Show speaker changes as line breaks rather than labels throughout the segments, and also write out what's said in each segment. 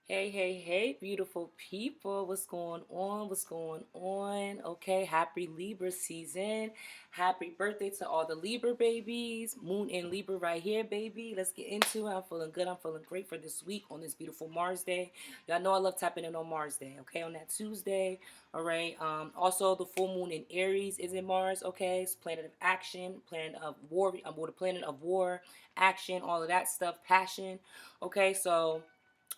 Hey, hey, hey, beautiful people. What's going on? What's going on? Okay, happy Libra season. Happy birthday to all the Libra babies. Moon in Libra right here, baby. Let's get into it. I'm feeling good. I'm feeling great for this week on this beautiful Mars day. Y'all know I love tapping in on Mars day, okay, on that Tuesday. All right. Also, the full moon in Aries is in Mars, okay? It's planet of action, planet of war. I'm with a planet of war, action, all of that stuff, passion. Okay, so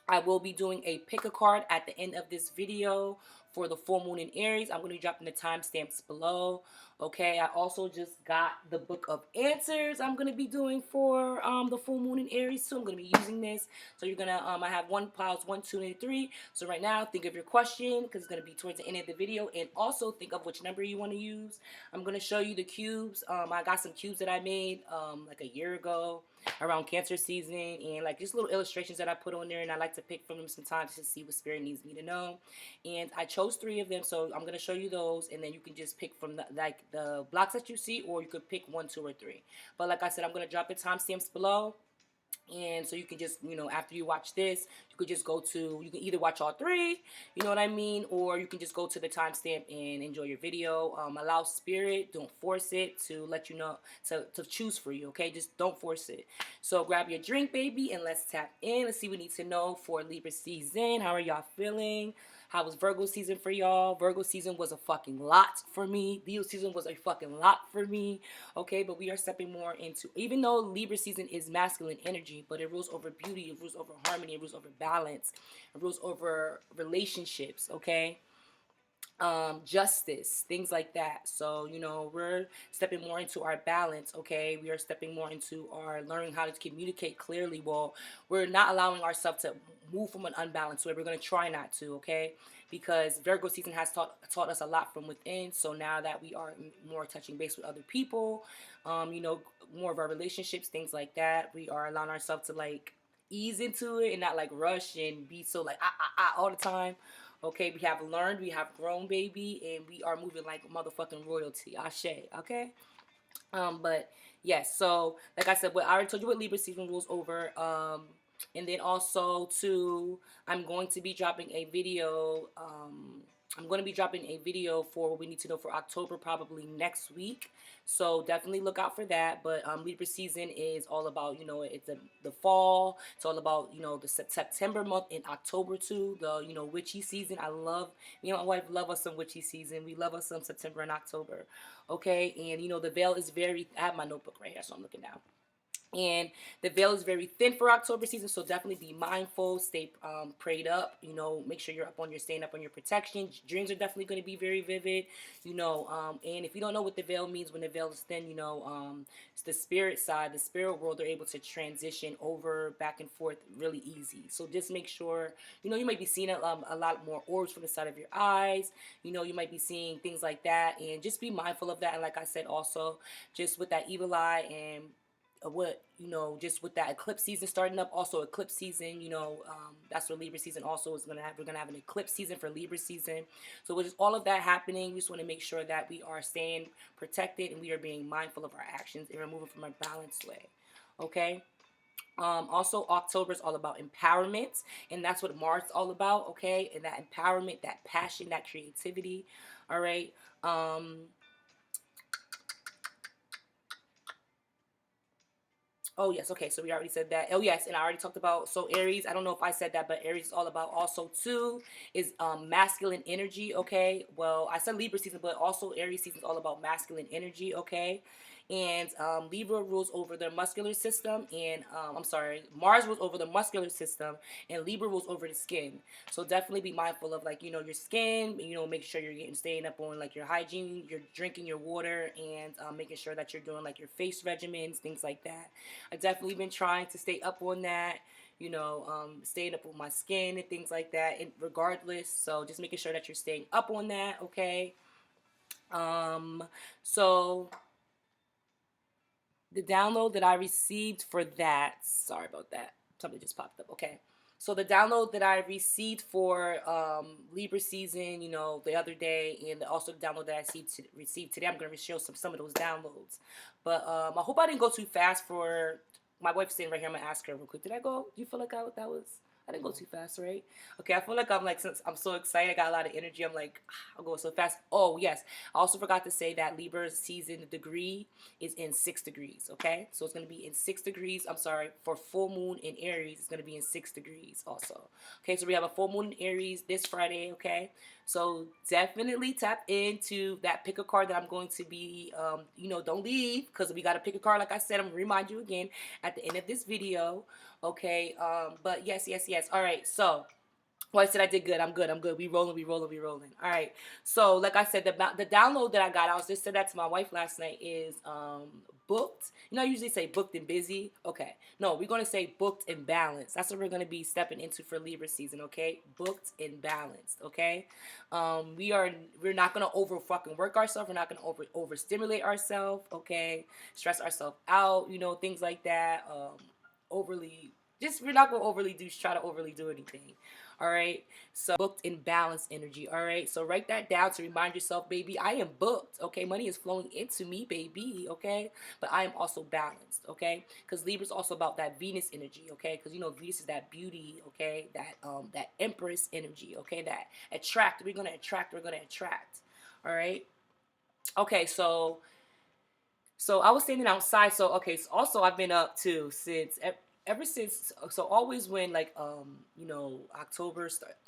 I will be doing a pick a card at the end of this video for the full moon in Aries. I'm going to be dropping the timestamps below. Okay, I also just got the book of answers I'm going to be doing for the full moon in Aries. So I'm going to be using this. So you're going to, I have one piles 1, 2, and 3. So right now, think of your question because it's going to be towards the end of the video. And also think of which number you want to use. I'm going to show you the cubes. I got some cubes that I made like a year ago around Cancer season, and like just little illustrations that I put on there, and I like to pick from them sometimes to see what spirit needs me to know. And I chose 3 of them, so I'm gonna show you those, and then you can just pick from the blocks that you see, or you could pick 1, 2, or 3. But like I said, I'm gonna drop the timestamps below. And so you can just, after you watch this, you could just go to, you can either watch all 3, you know what I mean, or you can just go to the timestamp and enjoy your video. Allow spirit, don't force it to let you know, to choose for you, okay? Just don't force it. So grab your drink, baby, and let's tap in. Let's see what we need to know for Libra season. How are y'all feeling? How was Virgo season for y'all? Virgo season was a fucking lot for me. Leo season was a fucking lot for me. Okay, but we are stepping more into, even though Libra season is masculine energy, but it rules over beauty, it rules over harmony, it rules over balance, it rules over relationships, okay? Justice, things like that. So, we're stepping more into our balance, okay? We are stepping more into our learning how to communicate clearly. Well, we're not allowing ourselves to move from an unbalanced way. We're going to try not to, okay? Because Virgo season has taught us a lot from within. So now that we are more touching base with other people, more of our relationships, things like that, we are allowing ourselves to like ease into it and not like rush and be so like all the time. Okay, we have learned, we have grown, baby, and we are moving like motherfucking royalty. Ashe, okay? But yes, so like I said, but I already told you what Libra season rules over. And then also too, I'm going to be dropping a video. I'm going to be dropping a video for what we need to know for October, probably next week. So definitely look out for that. But Libra season is all about, it's the fall. It's all about, the September month and October too. The, witchy season. I love, me and my wife love us some witchy season. We love us some September and October. Okay, and the veil is very, I have my notebook right here, so I'm looking down. And the veil is very thin for October season, so definitely be mindful, stay prayed up, make sure you're staying up on your protection. Dreams are definitely going to be very vivid, and if you don't know what the veil means when the veil is thin, it's the spirit side, the spirit world. They're able to transition over back and forth really easy. So just make sure, you might be seeing a lot more orbs from the side of your eyes, you might be seeing things like that, and just be mindful of that. And like I said, also just with that evil eye and what just with that eclipse season starting up, also eclipse season, that's what Libra season also is gonna have. We're gonna have an eclipse season for Libra season. So with just all of that happening, we just want to make sure that we are staying protected and we are being mindful of our actions and we're moving from a balanced way. Okay. Also, October is all about empowerment, and that's what Mars is all about. Okay, and that empowerment, that passion, that creativity. All right. Oh, yes. Okay. So we already said that. Oh, yes. And I already talked about, so Aries, I don't know if I said that, but Aries is all about also too is masculine energy. Okay. Well, I said Libra season, but also Aries season is all about masculine energy. Okay. And Libra rules over the muscular system, and I'm sorry, Mars rules over the muscular system, and Libra rules over the skin. So definitely be mindful of like your skin. Make sure you're staying up on like your hygiene, you're drinking your water, and making sure that you're doing like your face regimens, things like that. I've definitely been trying to stay up on that. Staying up on my skin and things like that. And regardless, so just making sure that you're staying up on that. Okay. So the download that I received for that, sorry about that, something just popped up. Okay, so the download that I received for Libra season, the other day, and also the download that I received today, I'm going to show some of those downloads. But I hope I didn't go too fast for my wife sitting right here. I'm going to ask her real quick. Did I go? Do you feel like that was? I didn't go too fast, right? Okay, I feel like I'm like, since I'm so excited, I got a lot of energy. I'm like, I'll go so fast. Oh yes, I also forgot to say that Libra's season degree is in 6 degrees. Okay, so it's gonna be in 6 degrees. I'm sorry, for full moon in Aries, it's gonna be in 6 degrees also. Okay, so we have a full moon in Aries this Friday. Okay, so definitely tap into that. Pick a card that I'm going to be, don't leave, because we got to pick a card. Like I said, I'm gonna remind you again at the end of this video. Okay, but yes, yes, yes. All right, so. Well, I said I did good. I'm good. I'm good. We rolling. We rolling. We rolling. All right. So, like I said, the download that I got, I was just said that to my wife last night, is booked. You know, I usually say booked and busy. Okay. No, we're gonna say booked and balanced. That's what we're gonna be stepping into for Libra season. Okay. Booked and balanced. Okay. We're not gonna over fucking work ourselves. We're not gonna overstimulate ourselves. Okay. Stress ourselves out. You know, things like that. Overly. Just we're not gonna try to overly do anything. All right. So booked in balance energy. All right. So write that down to remind yourself, baby, I am booked. Okay. Money is flowing into me, baby. Okay. But I am also balanced. Okay. Because Libra is also about that Venus energy. Okay. Because you know Venus is that beauty. Okay. That Empress energy. Okay. That attract. We're gonna attract. We're gonna attract. All right. Okay. So I was standing outside. So okay. So also I've been up too since ever since. So always when like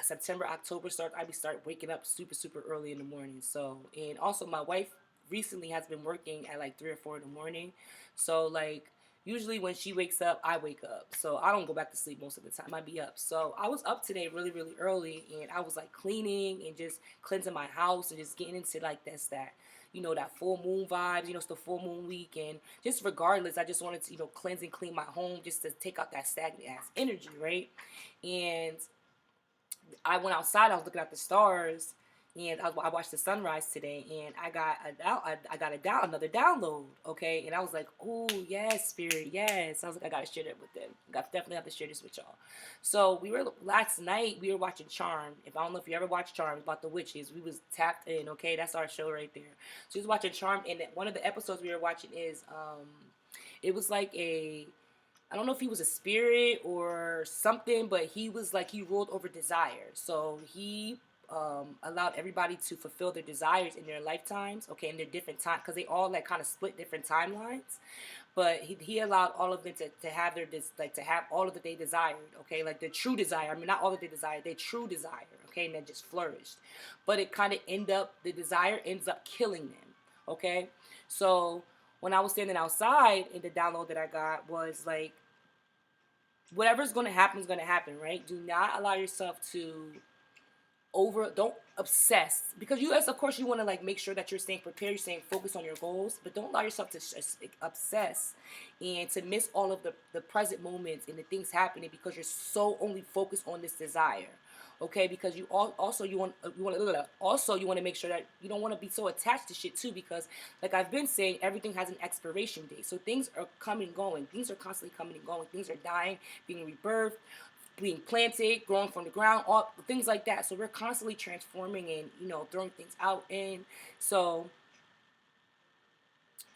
September, October start, I be start waking up super super early in the morning. So and also my wife recently has been working at like 3 or 4 in the morning. So like usually when she wakes up, I wake up. So I don't go back to sleep most of the time. I be up. So I was up today really really early, and I was like cleaning and just cleansing my house and just getting into like that that full moon vibes. It's the full moon week, and just regardless, I just wanted to, cleanse and clean my home just to take out that stagnant ass energy, right? And I went outside. I was looking at the stars, and I watched the sunrise today. And another download. Okay, and I was like, oh yes, spirit, yes. I was like, I gotta share that with them. Definitely have to share this with y'all. So last night we were watching Charmed. If I don't know if you ever watched Charmed, about the witches, we was tapped in. Okay, that's our show right there. So we was watching Charmed, and one of the episodes we were watching is it was like I don't know if he was a spirit or something, but he was like, he ruled over desire. So he allowed everybody to fulfill their desires in their lifetimes, okay, in their different time, because they all like kind of split different timelines. But he allowed all of them to have to have all of that they desired, okay, like their true desire. I mean, not all that they desired, their true desire, okay, and that just flourished. But it kind of the desire ends up killing them, okay. So when I was standing outside, and the download that I got was like, whatever's going to happen is going to happen, right? Do not allow yourself to don't obsess, because of course you want to like make sure that you're staying prepared, you're staying focused on your goals, but don't allow yourself to obsess and to miss all of the present moments and the things happening, because you're so only focused on this desire. Okay, because you want to make sure that you don't want to be so attached to shit too, because like I've been saying, everything has an expiration date. So things are coming and going. Things are constantly coming and going. Things are dying, being rebirthed, being planted, growing from the ground, all things like that. So we're constantly transforming and throwing things out. And so,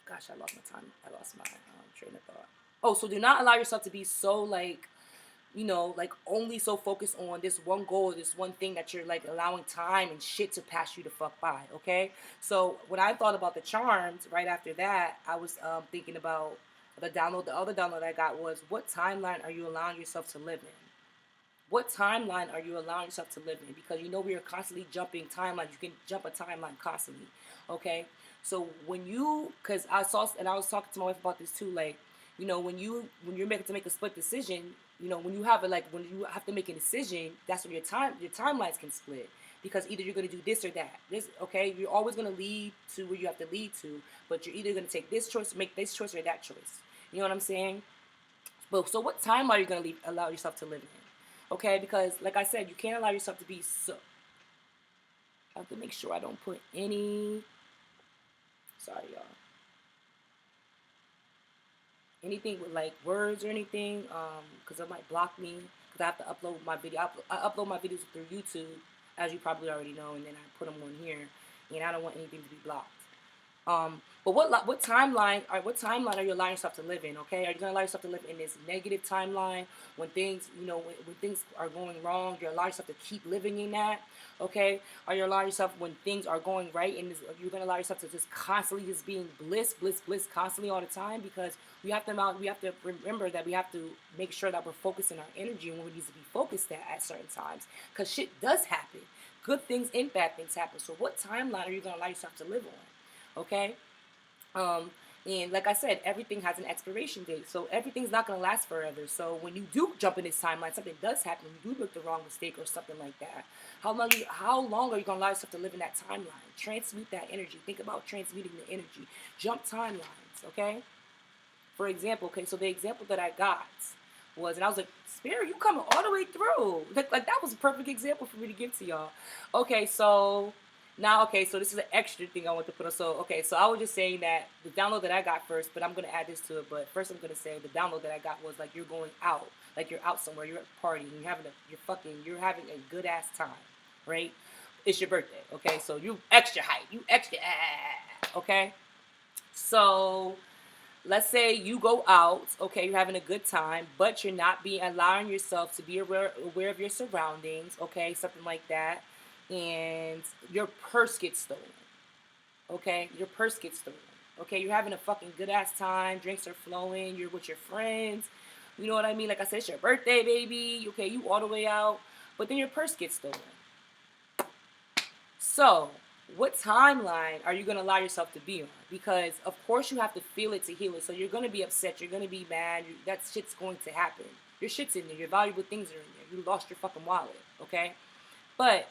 gosh, I lost my train of thought. Oh, so do not allow yourself to be so like like only so focused on this one goal, this one thing, that you're like allowing time and shit to pass you the fuck by, okay? So when I thought about the charms, right after that, I was thinking about the other download I got was, what timeline are you allowing yourself to live in? What timeline are you allowing yourself to live in? Because we are constantly jumping timelines. You can jump a timeline constantly, okay? So because I was talking to my wife about this too, like, when you're making to make a split decision, when you have to make a decision, that's when your timelines can split, because either you're going to do this or that. Okay, you're always going to lead to where you have to lead to, but you're either going to take this choice, make this choice, or that choice. You know what I'm saying? But so what time are you going to allow yourself to live in? Okay, because like I said, you can't allow yourself to be so. I have to make sure I don't put any. Sorry, y'all. Anything with like words or anything, because it might block me, because I have to upload my video. I upload my videos through YouTube, as you probably already know, and then I put them on here, and I don't want anything to be blocked. But what timeline are you allowing yourself to live in? Okay, are you gonna allow yourself to live in this negative timeline when things, when things are going wrong? You're allowing yourself to keep living in that. Okay, are you allowing yourself when things are going right, and you're gonna allow yourself to just constantly just being bliss, bliss, bliss, constantly all the time? Because we have to remember that we have to make sure that we're focusing our energy on what we need to be focused at certain times. Because shit does happen. Good things and bad things happen. So what timeline are you gonna allow yourself to live on? Okay. Um, and like I said, everything has an expiration date, so everything's not gonna last forever. So when you do jump in this timeline, something does happen. You do make the wrong mistake or something like that. How long are you gonna allow yourself to live in that timeline? Transmute that energy. Think about transmuting the energy. Jump timelines, okay? For example, okay, so the example that I got was, and I was like, Spirit, you coming all the way through. Like that was a perfect example for me to give to y'all. Okay, so now, okay, so this is an extra thing I want to put on. So, okay, so I was just saying that the download that I got first, but I'm going to add this to it. But first, I'm going to say the download that I got was like you're going out, like you're out somewhere, you're at a party, and you're having a good ass time, right? It's your birthday, okay? So you extra hype, you extra, okay? So let's say you go out, okay, you're having a good time, but you're not being allowing yourself to be aware of your surroundings, okay, something like that, and your purse gets stolen, okay, your purse gets stolen, okay, you're having a fucking good ass time, drinks are flowing, you're with your friends, you know what I mean? Like I said, it's your birthday, baby, okay, you all the way out, but then your purse gets stolen. So, what timeline are you going to allow yourself to be on? Because, of course, you have to feel it to heal it. So, you're going to be upset. You're going to be mad. That shit's going to happen. Your shit's in there. Your valuable things are in there. You lost your fucking wallet. Okay? But,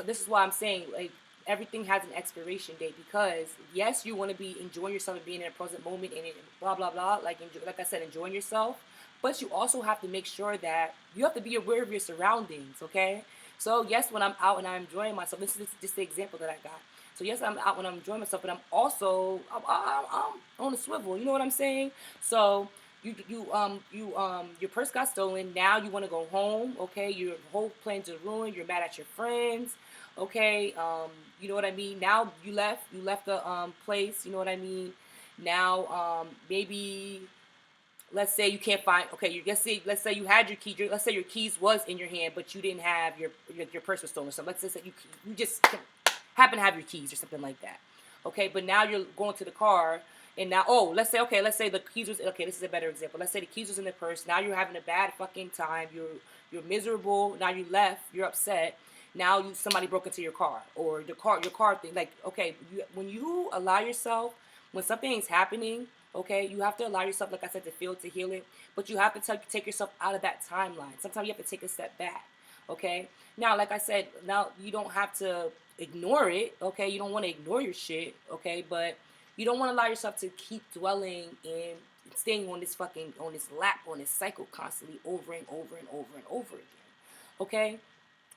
this is why I'm saying, like, everything has an expiration date. Because, yes, you want to be enjoying yourself and being in a present moment and blah, blah, blah. Like I said, enjoying yourself. But you also have to make sure that you have to be aware of your surroundings. Okay? So yes, when I'm out and I'm enjoying myself, this is just the example that I got. So yes, I'm out when I'm enjoying myself, but I'm also I'm on a swivel. You know what I'm saying? So your purse got stolen. Now you want to go home. Okay, your whole plans are ruined. You're mad at your friends. Okay, you know what I mean. Now you left the place. You know what I mean. Now maybe let's say you can't find, okay, let's say you had your key, let's say your keys was in your hand, but you didn't have your purse was stolen. So let's just say you just happen to have your keys or something like that. Okay, but now you're going to the car, and now, let's say the keys was, okay, this is a better example. Let's say the keys was in the purse. Now you're having a bad fucking time. You're miserable. Now you left. You're upset. Now somebody broke into your car, or your car thing. Like, okay, when you allow yourself, when something is happening, okay, you have to allow yourself, like I said, to feel it, to heal it, but you have to take yourself out of that timeline. Sometimes you have to take a step back, okay? Now, like I said, now you don't have to ignore it, okay? You don't want to ignore your shit, okay? But you don't want to allow yourself to keep dwelling in staying on this lap, on this cycle constantly over and over and over and over again, okay?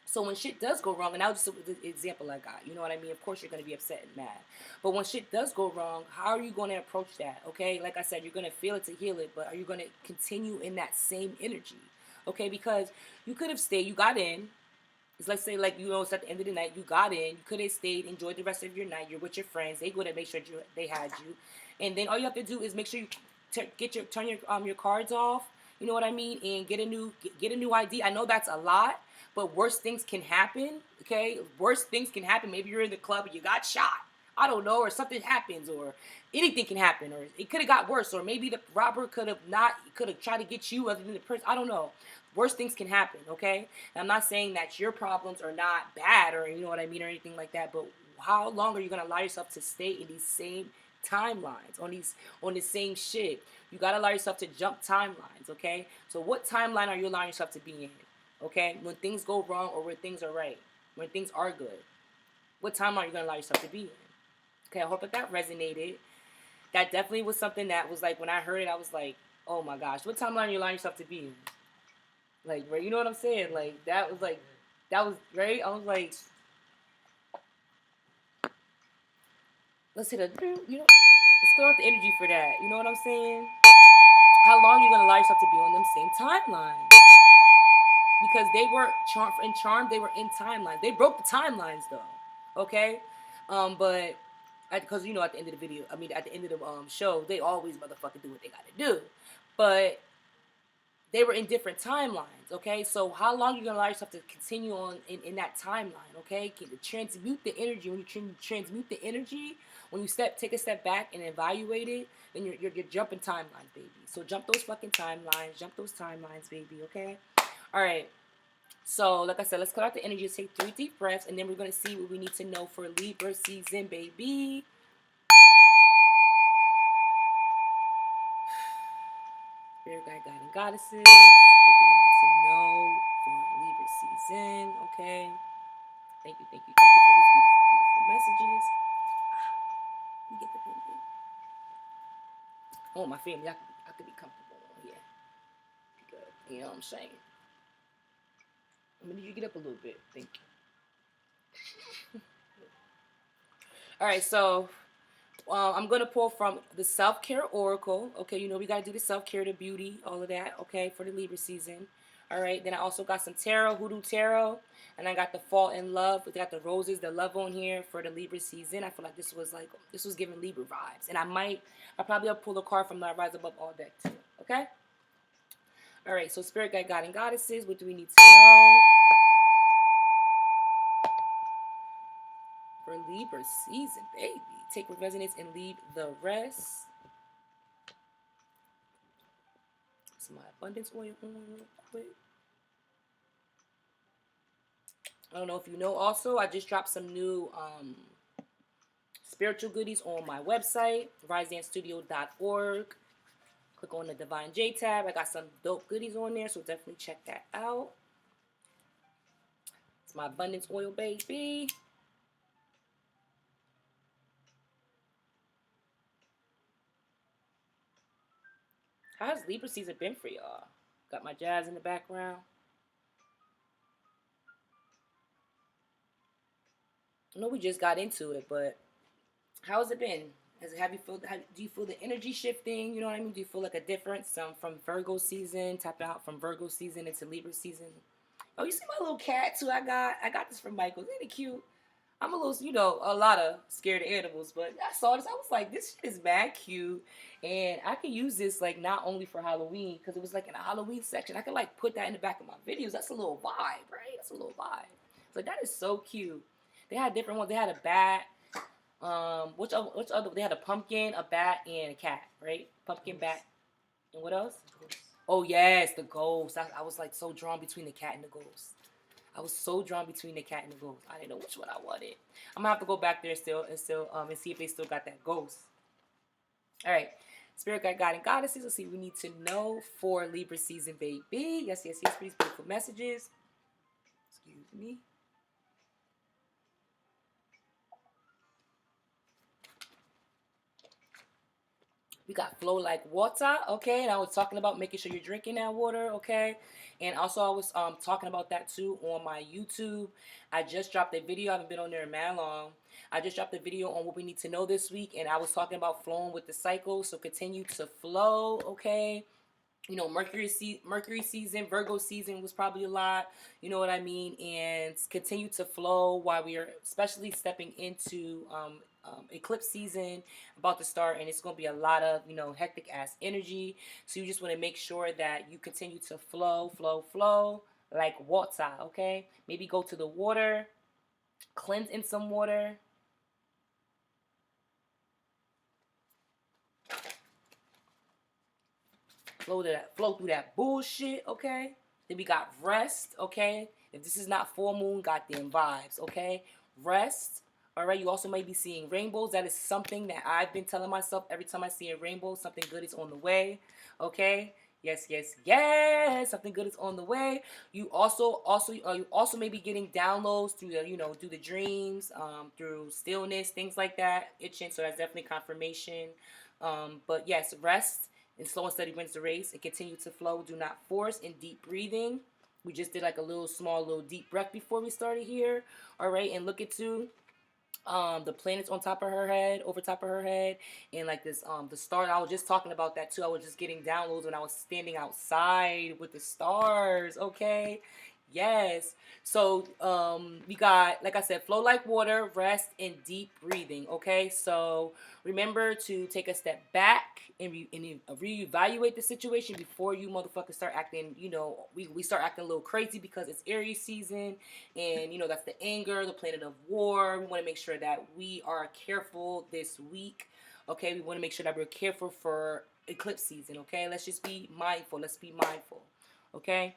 So when shit does go wrong, and that was just the example I got, you know what I mean? Of course you're going to be upset and mad. But when shit does go wrong, how are you going to approach that, okay? Like I said, you're going to feel it to heal it, but are you going to continue in that same energy, okay? Because you could have stayed, you got in. It's, let's say, like, it's at the end of the night, you got in, you could have stayed, enjoyed the rest of your night, you're with your friends, they go to make sure they had you. And then all you have to do is make sure you turn your cards off, you know what I mean, and get a new ID. I know that's a lot, but worse things can happen. Okay, worse things can happen. Maybe you're in the club and you got shot. I don't know, or something happens, or anything can happen, or it could have got worse, or maybe the robber could have tried to get you other than the person. I don't know. Worse things can happen. Okay, and I'm not saying that your problems are not bad, or you know what I mean, or anything like that. But how long are you gonna allow yourself to stay in these same timelines, on the same shit? You gotta allow yourself to jump timelines, okay? So what timeline are you allowing yourself to be in? Okay? When things go wrong or when things are right. When things are good. What timeline are you gonna allow yourself to be in? Okay, I hope that resonated. That definitely was something that was like, when I heard it, I was like, oh my gosh, what timeline are you allowing yourself to be in? Like, right, you know what I'm saying? Like, that was right. I was like, let's hit let's clear out the energy for that. You know what I'm saying? How long are you gonna allow yourself to be on them same timelines? Because they were charmed, they were in timelines. They broke the timelines though. Okay? But because you know at the end of the video, I mean at the end of the show, they always motherfucking do what they gotta do, but they were in different timelines. Okay, so how long are you gonna allow yourself to continue on in that timeline? Okay, can you transmute the energy? When you transmute the energy, when you take a step back and evaluate it, then you're jumping timelines, baby. So jump those fucking timelines, jump those timelines, baby. Okay, all right. So, like I said, let's cut out the energy. Take 3 deep breaths, and then we're gonna see what we need to know for Libra season, baby. Spirit guide, God, and goddesses. What do we need to know for Libra season? Okay. Thank you, thank you, thank you for these beautiful, beautiful messages. Let me get the pen. Oh, my family, I could be comfortable on here. Good. You know what I'm saying? I'm gonna need you to get up a little bit. Thank you. All right, so I'm going to pull from the Self-Care Oracle. Okay, you know we got to do the self-care, the beauty, all of that, okay, for the Libra season. All right, then I also got some tarot, Hoodoo Tarot, and I got the Fall in Love. We got the roses, the love on here for the Libra season. I feel like this was giving Libra vibes. And I probably will pull a card from the Rise Above All deck too, okay? All right, so Spirit Guide, God, and Goddesses, what do we need to know for Libra season, baby? Take what resonates and leave the rest. Some my abundance oil on real quick. I don't know if you know also, I just dropped some new spiritual goodies on my website, risedancestudio.org. Click on the Divine J tab. I got some dope goodies on there, so definitely check that out. It's my abundance oil, baby. How's Libra season been for y'all? Got my jazz in the background. I know we just got into it, but how has it been? Do you feel the energy shifting? You know what I mean? Do you feel like a difference from Virgo season, tapping out from Virgo season into Libra season? Oh, you see my little cat too? I got this from Michael's. Isn't it cute? I'm a little, a lot of scared of animals, but I saw this. I was like, this shit is mad cute, and I can use this like not only for Halloween because it was like in a Halloween section. I could like put that in the back of my videos. That's a little vibe, right? That's a little vibe. So that is so cute. They had different ones. They had a bat. Which other? They had a pumpkin, a bat, and a cat, right? Pumpkin, bat, and what else? Oh yes, the ghost. I was like so drawn between the cat and the ghost. I was so drawn between the cat and the ghost. I didn't know which one I wanted. I'm gonna have to go back there and see if they still got that ghost. All right, Spirit Guide, God, and Goddesses. Let's see what we need to know for Libra season, baby. Yes, yes, yes. For these beautiful messages. Excuse me. We got flow like water, okay? And I was talking about making sure you're drinking that water, okay? And also I was talking about that too on my YouTube. I just dropped a video. I haven't been on there in man long. I just dropped a video on what we need to know this week, and I was talking about flowing with the cycle. So continue to flow, okay? You know, Mercury season, Virgo season was probably a lot, you know what I mean, and continue to flow while we are especially stepping into eclipse season about to start, and it's going to be a lot of, hectic ass energy. So you just want to make sure that you continue to flow like water, okay? Maybe go to the water, cleanse in some water. Flow through that bullshit, okay? Then we got rest, okay? If this is not full moon, goddamn vibes, okay? Rest, all right? You also may be seeing rainbows. That is something that I've been telling myself every time I see a rainbow, something good is on the way, okay? Yes, yes, yes. Something good is on the way. You also may be getting downloads through through the dreams, through stillness, things like that. Itching, so that's definitely confirmation. But yes, rest and slow and steady wins the race, and continue to flow. Do not force. And deep breathing. We just did like a little deep breath before we started here. All right, and look at the planets on top of her head, over top of her head, and like this the stars. I was just talking about that too. I was just getting downloads when I was standing outside with the stars. Okay, Yes. So we got, like I said, flow like water, rest, and deep breathing. Okay. So remember to take a step back and, reevaluate the situation before you motherfuckers start acting. We start acting a little crazy because it's Aries season, and that's the anger, the planet of war. We want to make sure that we are careful this week. Okay. We want to make sure that we're careful for eclipse season. Okay. Let's just be mindful. Let's be mindful. Okay.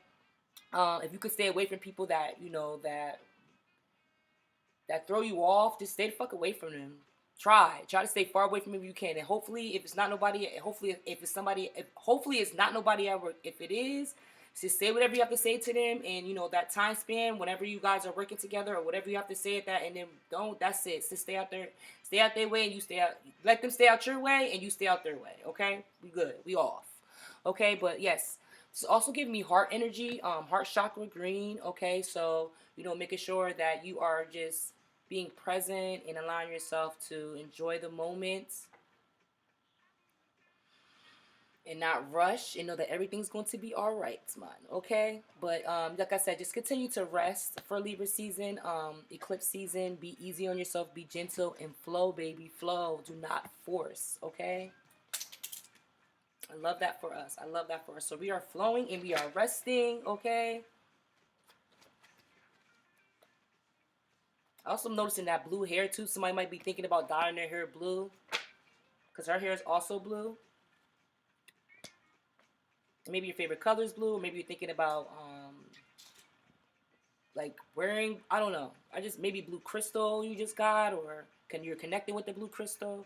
If you could stay away from people that that throw you off, just stay the fuck away from them. Try to stay far away from them if you can, and hopefully, if it's not nobody, hopefully if it's somebody, hopefully it's not nobody ever. If it is, just say whatever you have to say to them, and that time span, whenever you guys are working together or whatever you have to say at that, and then don't. That's it. Just stay out their way, and you stay out. Let them stay out your way, and you stay out their way. Okay, we good. We off. Okay, but yes. It's also giving me heart energy, heart chakra green. Okay, so making sure that you are just being present and allowing yourself to enjoy the moments and not rush and know that everything's going to be all right, man. Okay, but like I said, just continue to rest for Libra season, eclipse season. Be easy on yourself, be gentle, and flow, baby, flow. Do not force. Okay. I love that for us. I love that for us. So we are flowing and we are resting. Okay. Also, I'm noticing that blue hair too. Somebody might be thinking about dyeing their hair blue because her hair is also blue. Maybe your favorite color is blue. Or maybe you're thinking about like wearing. I don't know. I just maybe blue crystal you just got, or you're connecting with the blue crystal.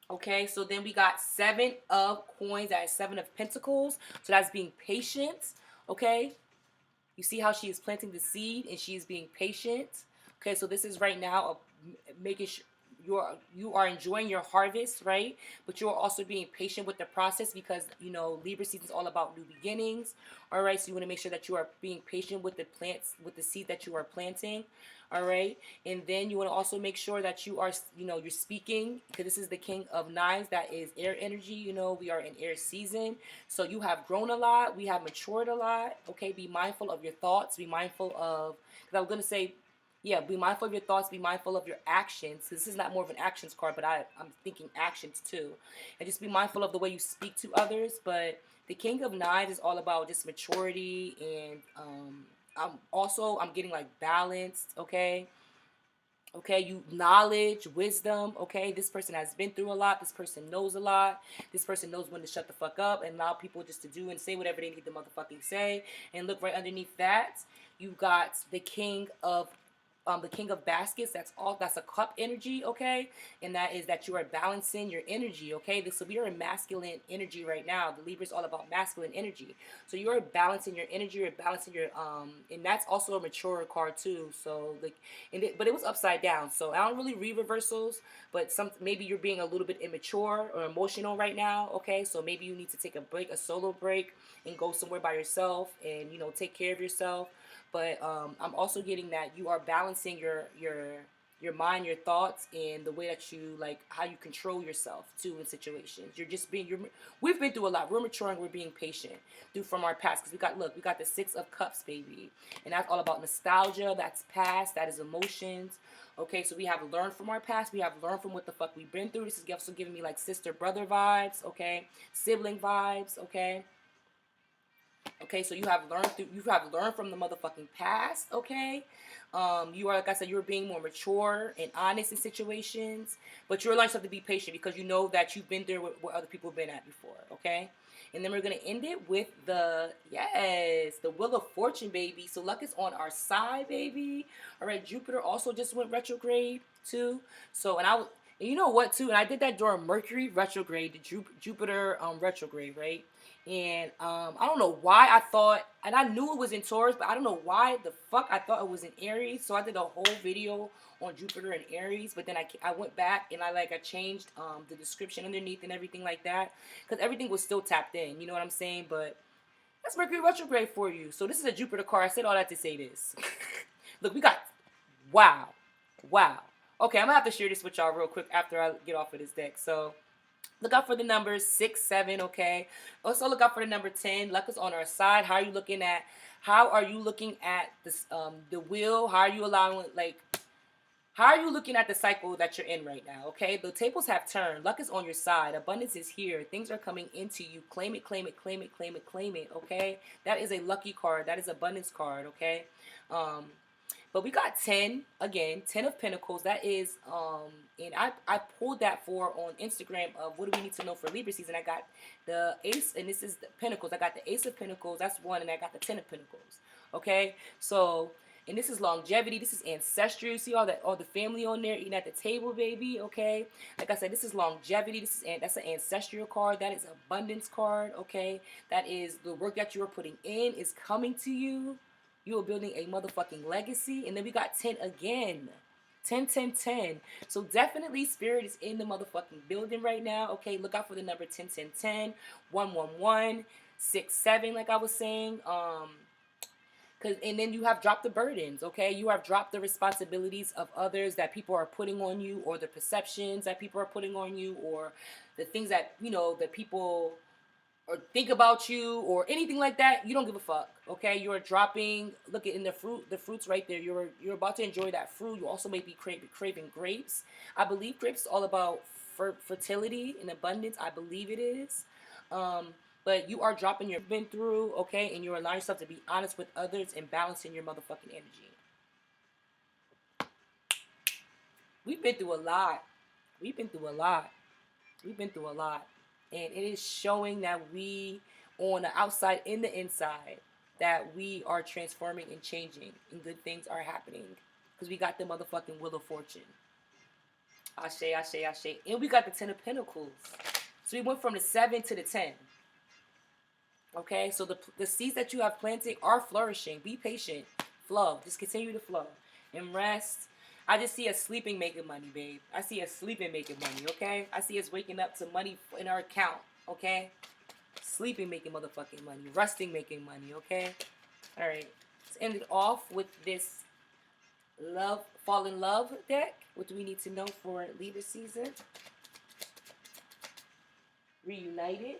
Okay, so then we got 7 of coins. That is 7 of pentacles. So that's being patient. Okay, you see how she is planting the seed and she is being patient. Okay, so this is right now making sure you are enjoying your harvest, right? But you are also being patient with the process because Libra season is all about new beginnings. All right, so you want to make sure that you are being patient with the plants, with the seed that you are planting. All right, and then you want to also make sure that you are, you're speaking, because this is the King of Knives. That is air energy. We are in air season, so you have grown a lot. We have matured a lot. Okay, be mindful of your thoughts. Be mindful of, because I was gonna say, yeah, be mindful of your thoughts. Be mindful of your actions. This is not more of an actions card, but I'm thinking actions too, and just be mindful of the way you speak to others. But the King of Knives is all about just maturity, and I'm getting like balanced. Okay. Okay, you knowledge, wisdom. Okay, this person has been through a lot. This person knows a lot. This person knows when to shut the fuck up and allow people just to do and say whatever they need to motherfucking say. And look right underneath that, you got the king of baskets. That's a cup energy. Okay, and that is that you are balancing your energy. Okay, so we are in masculine energy right now. The Libra is all about masculine energy. So you're balancing your energy. You're balancing your and that's also a mature card too. So like, but it was upside down. So I don't really read reversals, but maybe you're being a little bit immature or emotional right now. Okay, so maybe you need to take a break, a solo break, and go somewhere by yourself and take care of yourself. But I'm also getting that you are balancing your mind, your thoughts, and the way that you like how you control yourself too in situations. We've been through a lot. We're maturing. We're being patient through from our past because we got the 6 of Cups, baby, and that's all about nostalgia. That's past. That is emotions. Okay, so we have learned from our past. We have learned from what the fuck we've been through. This is also giving me like sister brother vibes. Okay, sibling vibes. Okay. Okay, so you have learned from the motherfucking past. Okay, you are, like I said, you're being more mature and honest in situations, but you're learning to be patient because you know that you've been there where other people have been at before. Okay, and then we're gonna end it with the Wheel of Fortune, baby. So luck is on our side, baby. All right, Jupiter also just went retrograde too. So and you know what too, and I did that during Mercury retrograde, the Jupiter retrograde, right? And I don't know why I thought, and I knew it was in Taurus, but I don't know why the fuck I thought it was in Aries. So I did a whole video on Jupiter and Aries, but then I went back and I changed the description underneath and everything like that because everything was still tapped in. You know what I'm saying? But that's Mercury retrograde for you. So this is a Jupiter card. I said all that to say this. Look, we got wow, wow. Okay, I'm gonna have to share this with y'all real quick after I get off of this deck. So look out for the numbers 6, 7, okay? Also look out for the number 10. Luck is on our side. How are you looking at How are you looking at this the wheel? How are you allowing, like, how are you looking at the cycle that you're in right now? Okay, the tables have turned. Luck is on your side. Abundance is here. Things are coming into you. Claim it, claim it, claim it, claim it, claim it. Okay, that is a lucky card. That is abundance card. Okay, um, but we got 10 again, 10 of Pentacles. That is, and I pulled that for on Instagram of what do we need to know for Libra season. I got the Ace, and this is the Pentacles. I got the Ace of Pentacles. That's one, and I got the 10 of Pentacles. Okay, so. And this is longevity. This is ancestry. You see all the family on there eating at the table, baby. Okay. Like I said, this is longevity. That's an ancestral card. That is abundance card. Okay. That is the work that you are putting in is coming to you. You are building a motherfucking legacy. And then we got 10 again. 10, 10, 10. So definitely spirit is in the motherfucking building right now. Okay. Look out for the number 10, 10, 10, 1, 1, 1, 6, 7, like I was saying. And then you have dropped the burdens, okay? You have dropped the responsibilities of others that people are putting on you, or the perceptions that people are putting on you, or the things that, that people or think about you or anything like that. You don't give a fuck, okay? You're dropping, look at in the fruits right there. You're about to enjoy that fruit. You also may be craving grapes. I believe grapes is all about fertility and abundance. I believe it is. But you are dropping your been through, okay? And you're allowing yourself to be honest with others and balancing your motherfucking energy. We've been through a lot. We've been through a lot. We've been through a lot. And it is showing that we, on the outside and the inside, that we are transforming and changing. And good things are happening. Because we got the motherfucking Wheel of Fortune. Ashe, ashe, ashe. And we got the 10 of Pentacles. So we went from the 7 to the 10. Okay, so the seeds that you have planted are flourishing. Be patient. Flow. Just continue to flow. And rest. I just see us sleeping making money, babe. I see us sleeping making money, okay? I see us waking up to money in our account, okay? Sleeping making motherfucking money. Resting making money, okay? All right. Let's end it off with this fall in love deck. What do we need to know for Libra season? Reunited.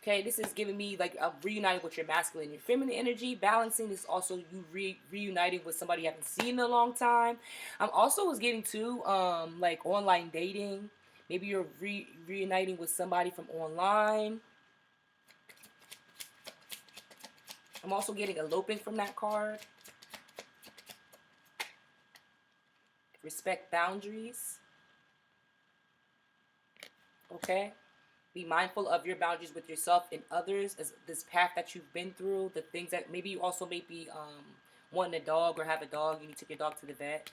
Okay, this is giving me like a reuniting with your masculine and your feminine energy. Balancing is also you reuniting with somebody you haven't seen in a long time. I'm also was getting to like online dating. Maybe you're reuniting with somebody from online. I'm also getting eloping from that card. Respect boundaries. Okay. Be mindful of your boundaries with yourself and others, as this path that you've been through, the things that maybe you also may be wanting a dog or have a dog. You need to take your dog to the vet.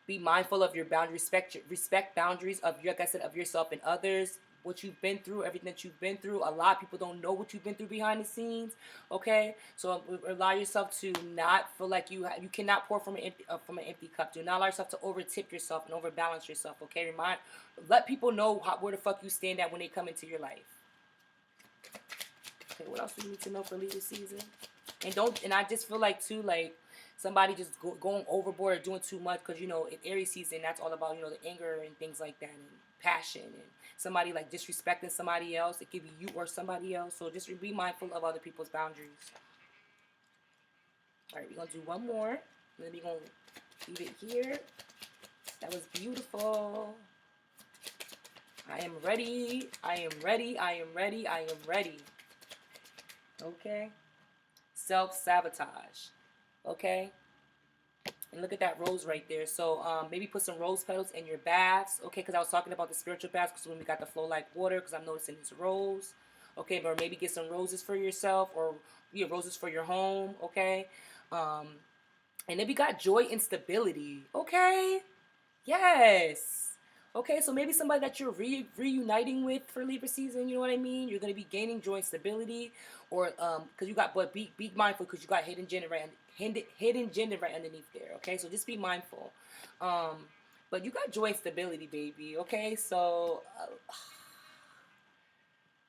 Be mindful of your boundaries. Respect boundaries of, like I said, of yourself and others. What you've been through, everything that you've been through. A lot of people don't know what you've been through behind the scenes. Okay, so allow yourself to not feel like you cannot pour from an empty cup. Do not allow yourself to over tip yourself and overbalance yourself. Okay, let people know where the fuck you stand at when they come into your life. Okay, what else do you need to know for Libra season? And I just feel like too, like somebody just going overboard or doing too much, because in Aries season, that's all about the anger and things like that, and passion, and somebody like disrespecting somebody else. It could be you or somebody else. So just be mindful of other people's boundaries. All right, we're gonna do one more, and then we're gonna leave it here. That was beautiful. I am ready. I am ready. I am ready. I am ready. Okay. Self-sabotage. Okay. And look at that rose right there. So maybe put some rose petals in your baths. Okay, because I was talking about the spiritual baths, because when we got the flow like water, because I'm noticing it's rose. Okay, or maybe get some roses for yourself, or roses for your home. Okay. And then we got joy and stability. Okay. Yes. Okay, so maybe somebody that you're reuniting with for Libra season, you know what I mean? You're going to be gaining joy and stability, or because you got, but be mindful, because you got hidden gender right underneath there. Okay, so just be mindful. But you got joy and stability, baby. Okay, so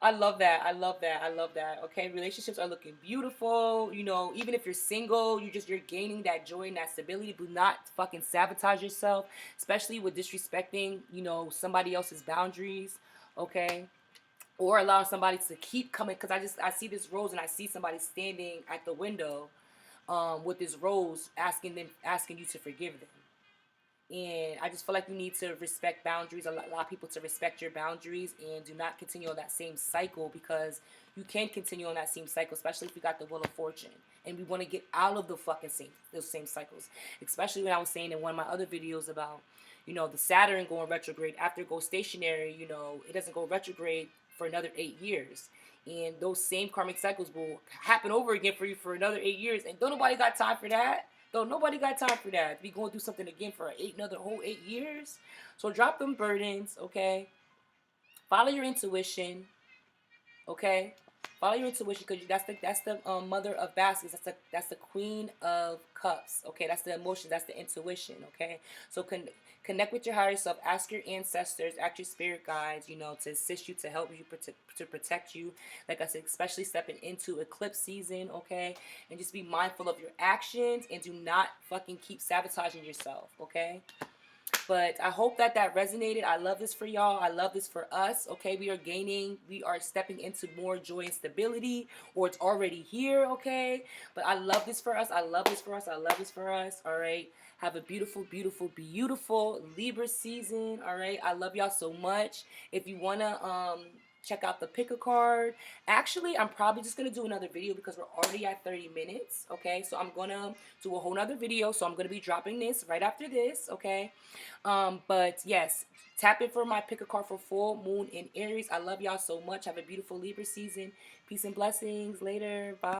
I love that. I love that. I love that. Okay, relationships are looking beautiful. Even if you're single, you're gaining that joy and that stability. Do not fucking sabotage yourself, especially with disrespecting, somebody else's boundaries. Okay. or allowing somebody to keep coming, because I see this rose and I see somebody standing at the window with this rose asking you to forgive them. And I just feel like you need to respect boundaries, allow people to respect your boundaries, and do not continue on that same cycle, because you can continue on that same cycle, especially if you got the Wheel of Fortune. And we want to get out of the fucking those same cycles. Especially when I was saying in one of my other videos about, the Saturn going retrograde. After it goes stationary, it doesn't go retrograde for another 8 years. And those same karmic cycles will happen over again for you for another 8 years. And don't nobody got time for that. Though nobody got time for that. Be going through something again for another whole 8 years. So drop them burdens, okay? Follow your intuition, okay? Follow your intuition, because that's the mother of baskets. That's the queen of cups, okay? That's the emotion. That's the intuition, okay? So connect with your higher self. Ask your ancestors, ask your spirit guides, to assist you, to help you, to protect you. Like I said, especially stepping into eclipse season, okay? And just be mindful of your actions, and do not fucking keep sabotaging yourself, okay? But I hope that resonated. I love this for y'all. I love this for us. Okay, we are stepping into more joy and stability, or it's already here. Okay, but I love this for us. I love this for us. I love this for us. All right, have a beautiful, beautiful, beautiful Libra season. All right, I love y'all so much. If you wanna check out the pick a card. Actually, I'm probably just gonna do another video because we're already at 30 minutes. Okay, so I'm gonna do a whole nother video. So I'm gonna be dropping this right after this. Okay, but yes, tap in for my pick a card for full moon in Aries. I love y'all so much. Have a beautiful Libra season. Peace and blessings. Later. Bye.